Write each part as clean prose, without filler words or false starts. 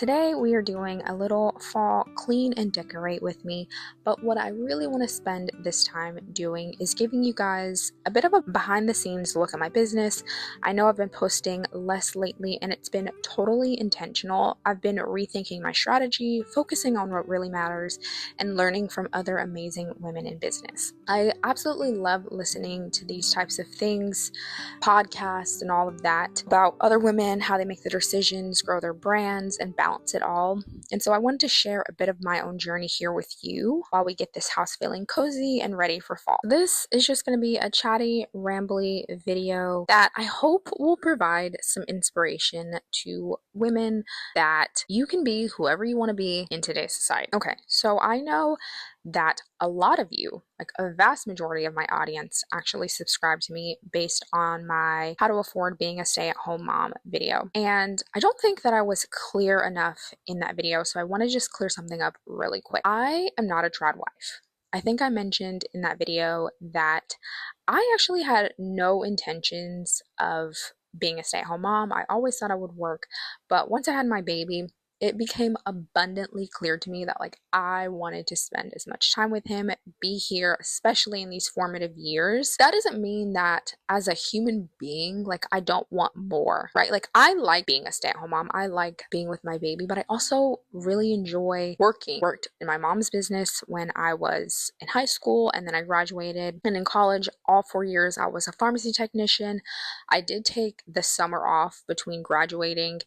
Today we are doing a little fall clean and decorate with me, but what I really want to spend this time doing is giving you guys a bit of a behind the scenes look at my business. I know I've been posting less lately and it's been totally intentional. I've been rethinking my strategy, focusing on what really matters, and learning from other amazing women in business. I absolutely love listening to these types of things, podcasts and all of that, about other women, how they make the decisions, grow their brands, and balance it all. And so I wanted to share a bit of my own journey here with you while we get this house feeling cozy and ready for fall. This is just going to be a chatty, rambly video that I hope will provide some inspiration to women that you can be whoever you want to be in today's society. Okay, so I know that a lot of you, like a vast majority of my audience, actually subscribe to me based on my how to afford being a stay-at-home mom video. And I don't think that I was clear enough in that video, so I want to just clear something up really quick. I am not a trad wife. I think I mentioned in that video that I actually had no intentions of being a stay-at-home mom. I always thought I would work, but once I had my baby, it became abundantly clear to me that I wanted to spend as much time with him, be here, especially in these formative years. That doesn't mean that as a human being, I don't want more, right? I like being a stay-at-home mom. I like being with my baby, but I also really enjoy working. Worked in my mom's business when I was in high school, and then I graduated. And in college, all 4 years, I was a pharmacy technician. I did take the summer off between graduating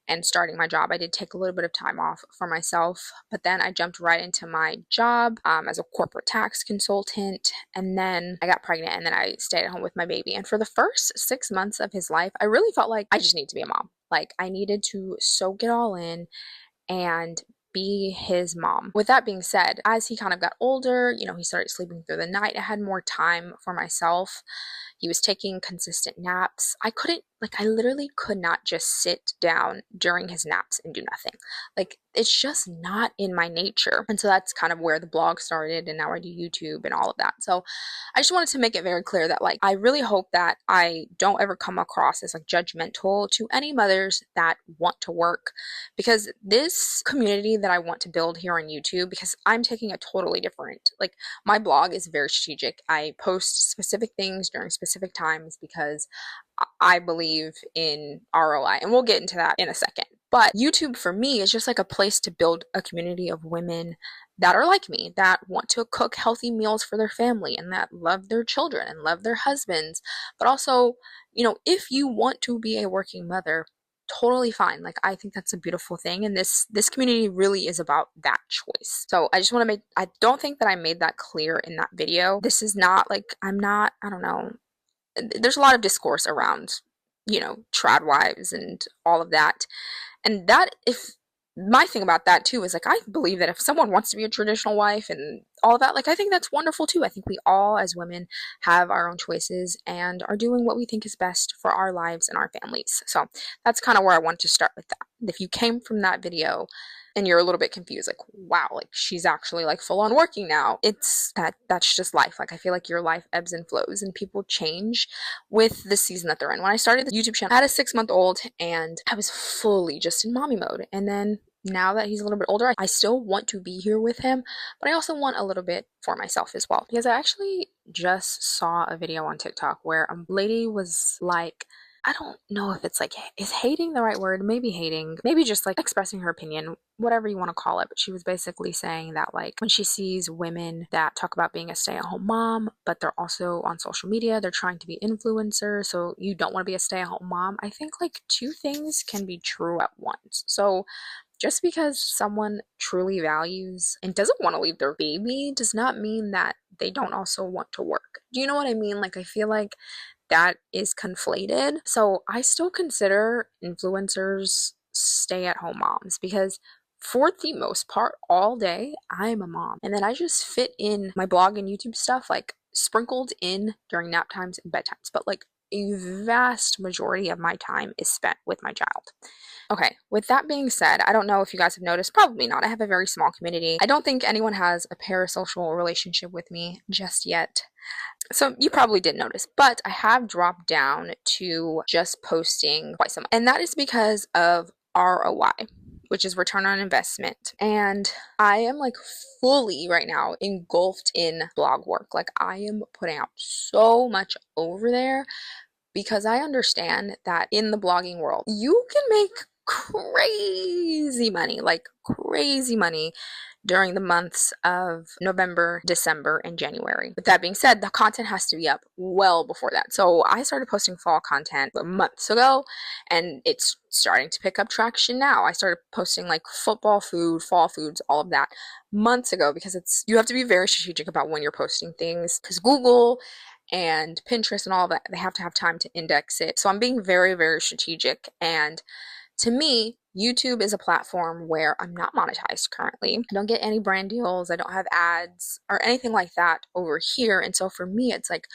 and starting my job. I did take a little bit of time off for myself, but then I jumped right into my job as a corporate tax consultant, and then I got pregnant, and then I stayed at home with my baby. And for the first 6 months of his life, I really felt like I just need to be a mom. I needed to soak it all in and be his mom. With that being said, as he kind of got older, he started sleeping through the night. I had more time for myself. He was taking consistent naps. I literally could not just sit down during his naps and do nothing. It's just not in my nature. And so that's kind of where the blog started, and now I do YouTube and all of that. So I just wanted to make it very clear that I really hope that I don't ever come across as judgmental to any mothers that want to work, because this community that I want to build here on YouTube, because I'm taking a totally different, my blog is very strategic. I post specific things during specific times because I believe in ROI, and we'll get into that in a second. But YouTube for me is just a place to build a community of women that are like me, that want to cook healthy meals for their family, and that love their children and love their husbands. But also, if you want to be a working mother, totally fine. I think that's a beautiful thing, and this community really is about that choice. So I just want to I don't think that I made that clear in that video. This is not I don't know. There's a lot of discourse around, trad wives and all of that. And my thing about that too is I believe that if someone wants to be a traditional wife and all of that, I think that's wonderful too. I think we all as women have our own choices and are doing what we think is best for our lives and our families. So that's kind of where I want to start with that. If you came from that video and you're a little bit confused, wow, she's actually full on working now. That's just life. I feel your life ebbs and flows, and people change with the season that they're in. When I started the YouTube channel, I had a 6-month-old, and I was fully just in mommy mode. And then now that he's a little bit older, I still want to be here with him, but I also want a little bit for myself as well. Because I actually just saw a video on TikTok where a lady was I don't know if it's is hating the right word? Maybe hating, maybe just expressing her opinion, whatever you want to call it. But she was basically saying that when she sees women that talk about being a stay-at-home mom, but they're also on social media, they're trying to be influencers, so you don't want to be a stay-at-home mom. I think two things can be true at once. So just because someone truly values and doesn't want to leave their baby does not mean that they don't also want to work. Do you know what I mean? I feel that is conflated. So I still consider influencers stay-at-home moms, because for the most part, all day, I'm a mom. And then I just fit in my blog and YouTube stuff, sprinkled in during nap times and bedtimes. But a vast majority of my time is spent with my child. Okay, with that being said, I don't know if you guys have noticed, probably not. I have a very small community. I don't think anyone has a parasocial relationship with me just yet. So you probably did notice, but I have dropped down to just posting twice a month. And that is because of ROI, which is return on investment. And I am like fully right now engulfed in blog work. Like I am putting out so much over there because I understand that in the blogging world, you can make crazy money, like crazy money during the months of November, December, and January. With that being said, the content has to be up well before that. So I started posting fall content months ago, and it's starting to pick up traction now. I started posting like football food, fall foods, all of that months ago, because you have to be very strategic about when you're posting things, because Google and Pinterest and all that, they have to have time to index it. So I'm being very, very strategic. And to me, YouTube is a platform where I'm not monetized currently. I don't get any brand deals. I don't have ads or anything like that over here. And so for me, it's like,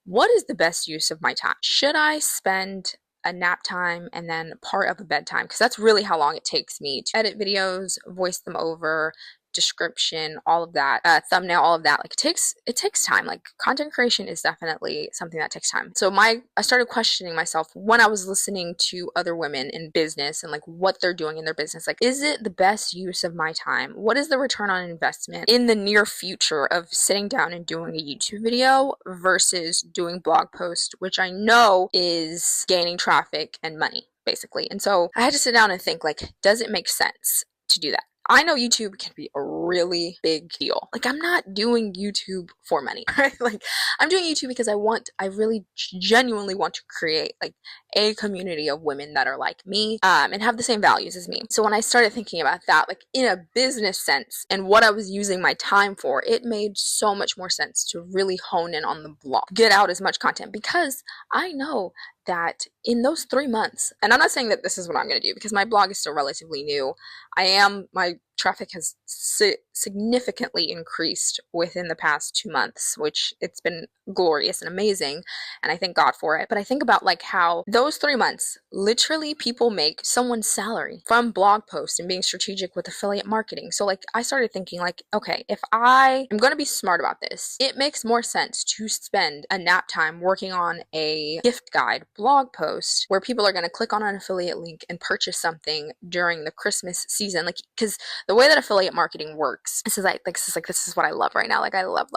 what is the best use of my time? Should I spend a nap time and then part of a bedtime? Because that's really how long it takes me to edit videos, voice them over, description, all of that, thumbnail, all of that. Like it takes time. Like content creation is definitely something that takes time. So I started questioning myself when I was listening to other women in business and like what they're doing in their business. Like, is it the best use of my time? What is the return on investment in the near future of sitting down and doing a YouTube video versus doing blog post, which I know is gaining traffic and money, basically. And so I had to sit down and think, like, does it make sense to do that? I know YouTube can be a really big deal. Like, I'm not doing YouTube for money, right? Like, I'm doing YouTube because I really genuinely want to create like a community of women that are like me, and have the same values as me. So when I started thinking about that, like in a business sense and what I was using my time for, it made so much more sense to really hone in on the blog, get out as much content, because I know that in those 3 months, and I'm not saying that this is what I'm going to do because my blog is still relatively new. My traffic has significantly increased within the past 2 months, which it's been glorious and amazing, and I thank God for it. But I think about like how those 3 months, literally people make someone's salary from blog posts and being strategic with affiliate marketing. So like I started thinking like, okay, if I am going to be smart about this, it makes more sense to spend a nap time working on a gift guide blog post where people are going to click on an affiliate link and purchase something during the Christmas season. Like, because the way that affiliate marketing works, this is what I love right now. Like I love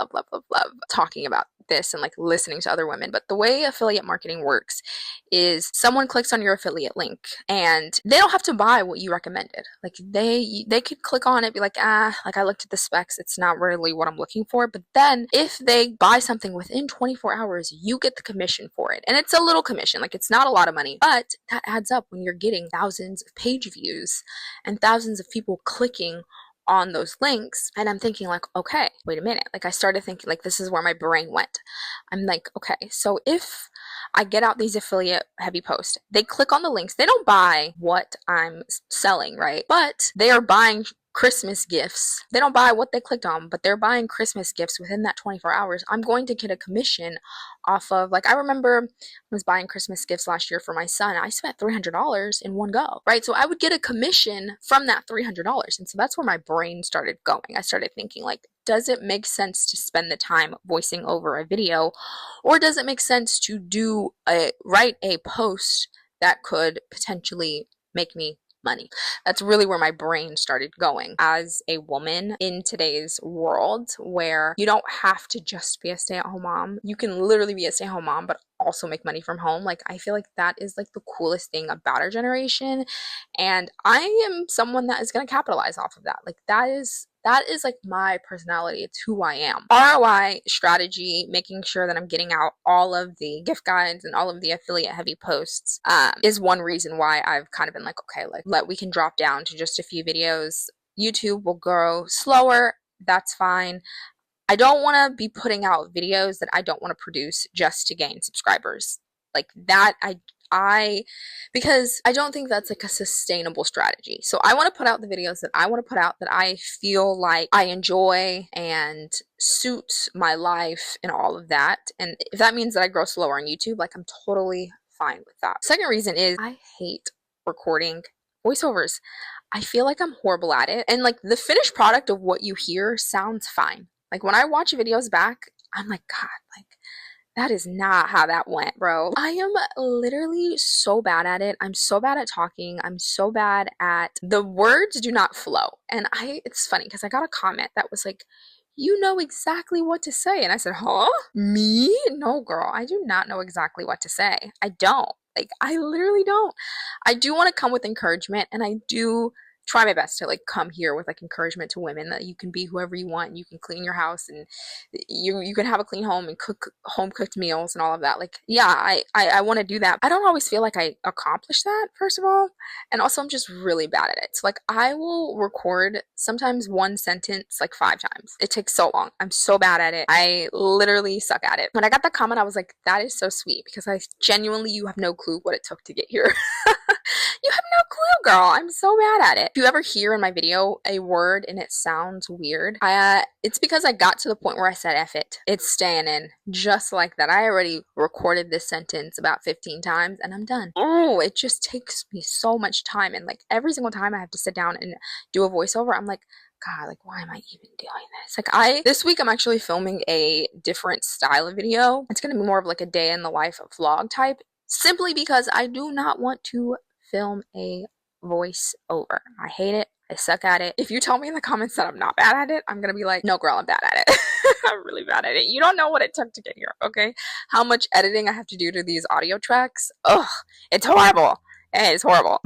talking about this and like listening to other women. But the way affiliate marketing works is someone clicks on your affiliate link and they don't have to buy what you recommended. Like they could click on it, be like, like I looked at the specs, it's not really what I'm looking for. But then if they buy something within 24 hours, you get the commission for it. And it's a little commission, like it's not a lot of money, but that adds up when you're getting thousands of page views and thousands of people clicking on those links. And I'm thinking like, okay, wait a minute. Like I started thinking like, this is where my brain went. I'm like, okay, so if I get out these affiliate heavy posts, they click on the links, they don't buy what I'm selling, right? But they are buying Christmas gifts. They don't buy what they clicked on, but they're buying Christmas gifts within that 24 hours. I'm going to get a commission off of, like, I remember I was buying Christmas gifts last year for my son. I spent $300 in one go, right? So I would get a commission from that $300. And so that's where my brain started going. I started thinking like, does it make sense to spend the time voicing over a video, or does it make sense to write a post that could potentially make me money? That's really where my brain started going. As a woman in today's world where you don't have to just be a stay-at-home mom, you can literally be a stay-at-home mom but also make money from home. Like I feel like that is like the coolest thing about our generation, and I am someone that is going to capitalize off of that. Like that is like my personality. It's who I am. ROI strategy, making sure that I'm getting out all of the gift guides and all of the affiliate heavy posts, is one reason why I've kind of been like, okay, like we can drop down to just a few videos. YouTube will grow slower. That's fine. I don't want to be putting out videos that I don't want to produce just to gain subscribers. Like that, because I don't think that's like a sustainable strategy. So I want to put out the videos that I want to put out, that I feel like I enjoy and suit my life and all of that. And if that means that I grow slower on YouTube, like I'm totally fine with that. Second reason is I hate recording voiceovers. I feel like I'm horrible at it. And like the finished product of what you hear sounds fine. Like when I watch videos back, I'm like, God, like That is not how that went, bro. I am literally so bad at it. I'm so bad at talking. I'm so bad at the words do not flow. And it's funny because I got a comment that was like, you know exactly what to say. And I said, huh? Me? No, girl, I do not know exactly what to say. I don't. Like, I literally don't. I do want to come with encouragement, and I do try my best to like come here with like encouragement to women that you can be whoever you want, and you can clean your house, and you can have a clean home and cook home cooked meals and all of that. Like, yeah, I want to do that. I don't always feel like I accomplish that, first of all, and also I'm just really bad at it. So like I will record sometimes one sentence like 5 times. It takes so long. I'm so bad at it. I literally suck at it. When I got that comment, I was like, that is so sweet, because I genuinely, you have no clue what it took to get here. You have no clue, girl. I'm so bad at it. If you ever hear in my video a word and it sounds weird, it's because I got to the point where I said F it. It's staying in. Just like that. I already recorded this sentence about 15 times and I'm done. Oh, it just takes me so much time. And like every single time I have to sit down and do a voiceover, I'm like, God, like, why am I even doing this? Like, this week I'm actually filming a different style of video. It's going to be more of like a day in the life of vlog type, simply because I do not want to film a voiceover. I hate it. I suck at it. If you tell me in the comments that I'm not bad at it, I'm gonna be like, no, girl, I'm bad at it. I'm really bad at it. You don't know what it took to get here, okay? How much editing I have to do to these audio tracks. Ugh, it's horrible. It's horrible.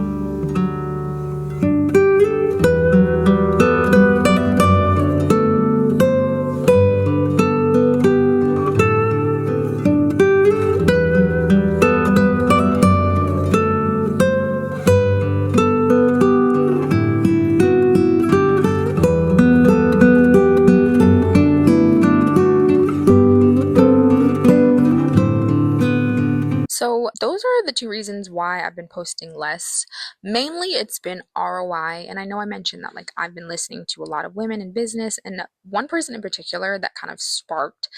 So those are the 2 reasons why I've been posting less. Mainly it's been ROI, and I know I mentioned that like I've been listening to a lot of women in business, and one person in particular that kind of sparked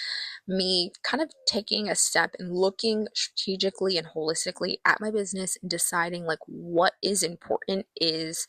me kind of taking a step and looking strategically and holistically at my business and deciding like what is important is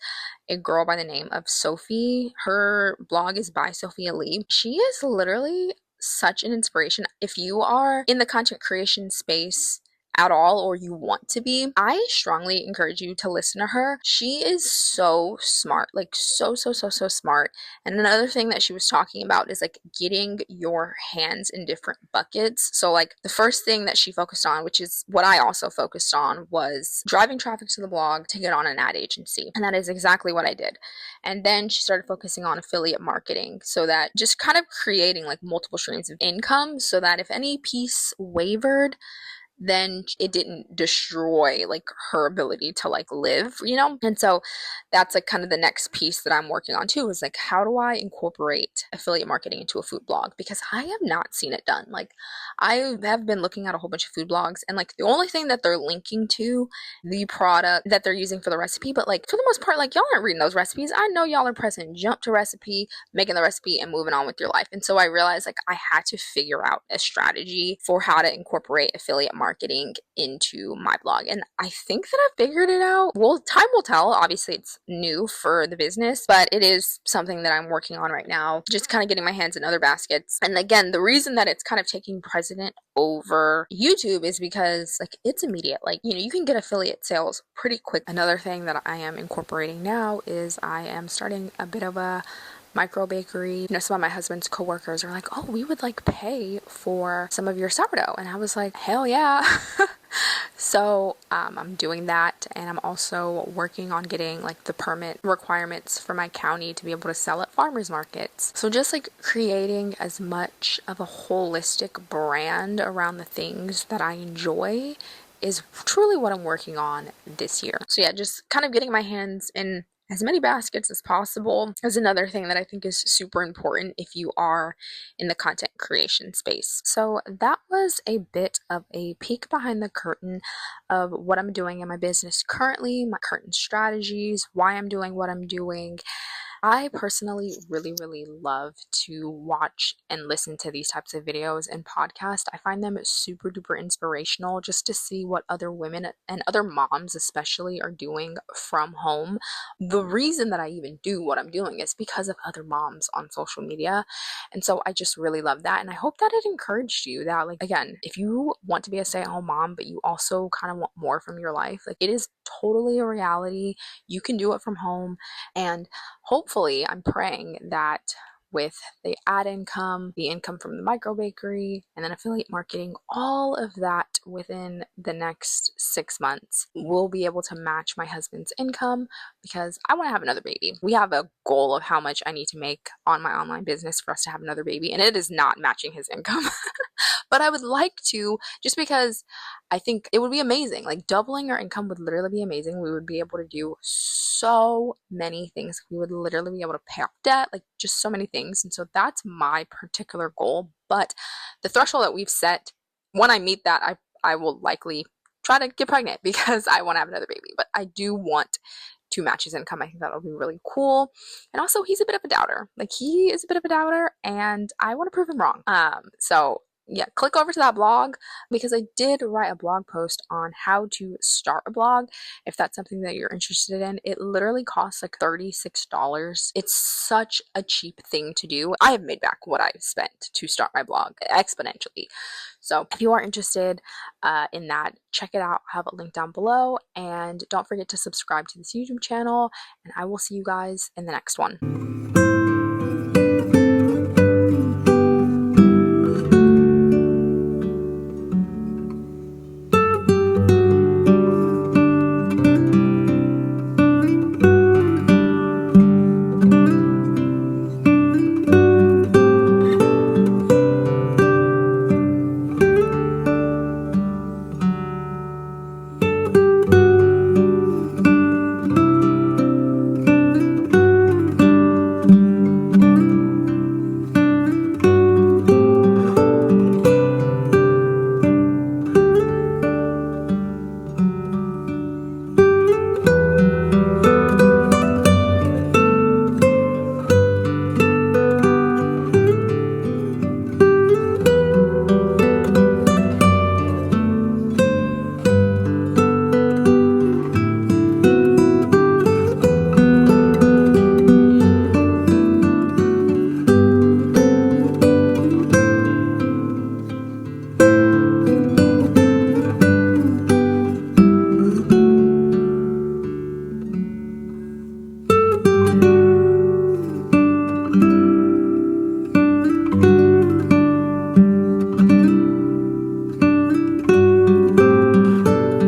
a girl by the name of Sophie. Her blog is by Sophia Lee. She is literally such an inspiration. If you are in the content creation space at all, or you want to be, I strongly encourage you to listen to her. She is so smart, like so smart. And another thing that she was talking about is like getting your hands in different buckets. So like the first thing that she focused on, which is what I also focused on, was driving traffic to the blog to get on an ad agency. And that is exactly what I did. And then she started focusing on affiliate marketing, so that just kind of creating like multiple streams of income, so that if any piece wavered, then it didn't destroy like her ability to like live, you know? And so that's like kind of the next piece that I'm working on too, is like, how do I incorporate affiliate marketing into a food blog? Because I have not seen it done. Like, I have been looking at a whole bunch of food blogs, and like the only thing that they're linking to the product that they're using for the recipe, but like for the most part, like y'all aren't reading those recipes. I know y'all are pressing jump to recipe, making the recipe and moving on with your life. And so I realized like I had to figure out a strategy for how to incorporate affiliate marketing into my blog. And I think that I've figured it out. Well, time will tell. Obviously it's new for the business, but it is something that I'm working on right now, just kind of getting my hands in other baskets. And again, the reason that it's kind of taking precedent over YouTube is because like it's immediate. Like, you know, you can get affiliate sales pretty quick. Another thing that I am incorporating now is I am starting a bit of a micro bakery. You know, some of my husband's coworkers are like, oh, we would like pay for some of your sourdough. And I was like, hell yeah. So I'm doing that, and I'm also working on getting like the permit requirements for my county to be able to sell at farmers markets. So just like creating as much of a holistic brand around the things that I enjoy is truly what I'm working on this year. So yeah, just kind of getting my hands in as many baskets as possible is another thing that I think is super important if you are in the content creation space. So that was a bit of a peek behind the curtain of what I'm doing in my business currently, my current strategies, why I'm doing what I'm doing. I personally really love to watch and listen to these types of videos and podcasts. I find them super duper inspirational just to see what other women and other moms especially are doing from home. The reason that I even do what I'm doing is because of other moms on social media. And so I just really love that. And I hope that it encouraged you that, like, again, if you want to be a stay-at-home mom, but you also kind of want more from your life, like, it is totally a reality. You can do it from home. And hopefully, I'm praying that with the ad income, the income from the micro bakery, and then affiliate marketing, all of that within the next 6 months, we'll be able to match my husband's income because I want to have another baby. We have a goal of how much I need to make on my online business for us to have another baby, and it is not matching his income. But I would like to, just because I think it would be amazing. Like, doubling our income would literally be amazing. We would be able to do so many things. We would literally be able to pay off debt, like just so many things. And so that's my particular goal. But the threshold that we've set, when I meet that, I will likely try to get pregnant because I want to have another baby. But I do want to match his income. I think that'll be really cool. And also, he's a bit of a doubter. Like, he is a bit of a doubter, and I want to prove him wrong. So yeah, click over to that blog because I did write a blog post on how to start a blog. If that's something that you're interested in, it literally costs like $36. It's such a cheap thing to do. I have made back what I spent to start my blog exponentially. So if you are interested in that, check it out. I have a link down below, and don't forget to subscribe to this YouTube channel, and I will see you guys in the next one.